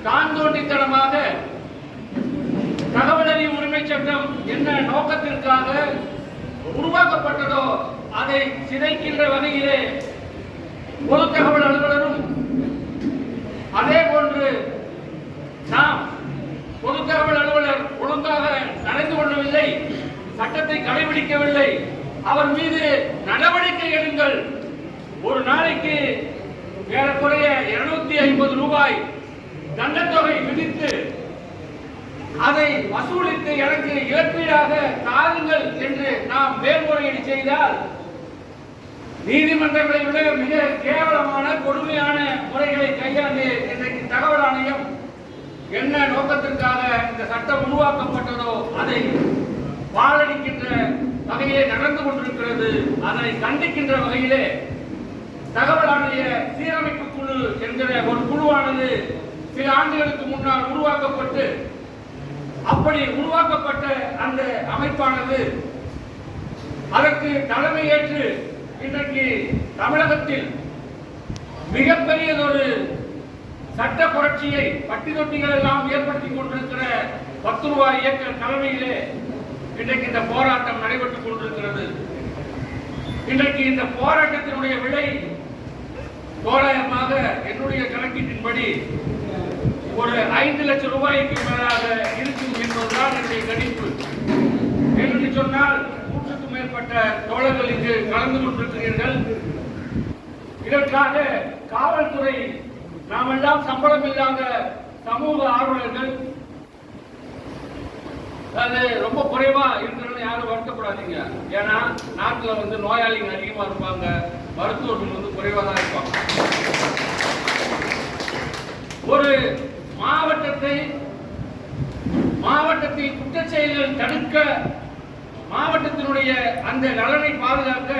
தான் தோண்டித்தனமாக தகவல் அறியும் உரிமை சட்டம் என்ன நோக்கத்திற்காக உருவாக்கப்பட்டதோ அதை சிதைக்கின்ற வகையிலே பொது தகவல் அலுவலரும் அதே போன்று நாம் பொது தகவல் அலுவலர் ஒழுங்காக நடந்து கொள்ளவில்லை, சட்டத்தை கடைபிடிக்கவில்லை, அவர் மீது நடவடிக்கை எடுங்கள். ஒரு நாளைக்கு ஏறக்குறைய 250 ரூபாய் தண்டத்தொகை விதித்து அதை வசூலித்து எனக்கு இழப்பீடாக தாருங்கள் என்று நாம் மேல்முறையீடு செய்தால் நீதிமன்றங்களை விட மிக கேவலமான கொடுமையான முறைகளை கையாண்டு இன்றைக்கு தகவல் ஆணையம் என்ன நோக்கத்திற்காக இந்த சட்டம் உருவாக்கப்பட்டதோ அதை பாலடிக்கின்ற வகையிலே நடந்து கொண்டிருக்கிறது. அதனை கண்டிக்கின்ற வகையிலே தகவல் ஆணைய சீரமைப்பு குழு என்கிற ஒரு குழுவானது சில ஆண்டுகளுக்கு முன்னால் உருவாக்கப்பட்டு அப்படி உருவாக்கப்பட்ட அந்த அமைப்பானது அதற்கு தலைமையேற்று இன்றைக்கு தமிழகத்தில் மிகப்பெரியதொரு சட்ட புரட்சியை பட்டி தொட்டிகள் எல்லாம் ஏற்படுத்திக் கொண்டிருக்கிற 10 ரூபாய் இயக்க தலைமையிலே இன்றைக்கு இந்த போராட்டம் நடைபெற்றுக் கொண்டிருக்கிறது. இன்றைக்கு இந்த போராட்டத்தினுடைய விலை தோராயமாக என்னுடைய கணக்கீட்டின்படி ஒரு 5 லட்சம் ரூபாய்க்கு மேலாக இருக்கும் என்பதுதான் என்னுடைய கணிப்பு. என்று சொன்னால் 100க்கும் மேற்பட்ட தோழர்கள் இங்கு கலந்து கொண்டிருக்கிறீர்கள். இதற்காக காவல்துறை, நாமெல்லாம் சம்பளம் இல்லாத சமூக ஆர்வலர்கள், அது ரொம்ப குறைவா இருக்கிறது, யாரும் வருத்தப்படாதீங்க. ஏன்னா நாட்டில் நோயாளிகள் அதிகமா இருப்பாங்க, மருத்துவர்கள் குறைவா தான் இருப்பாங்க. ஒரு மாவட்டத்தில் குற்றச் செயல்கள் தடுக்க, மாவட்டத்தினுடைய அந்த நலனை பாதுகாக்க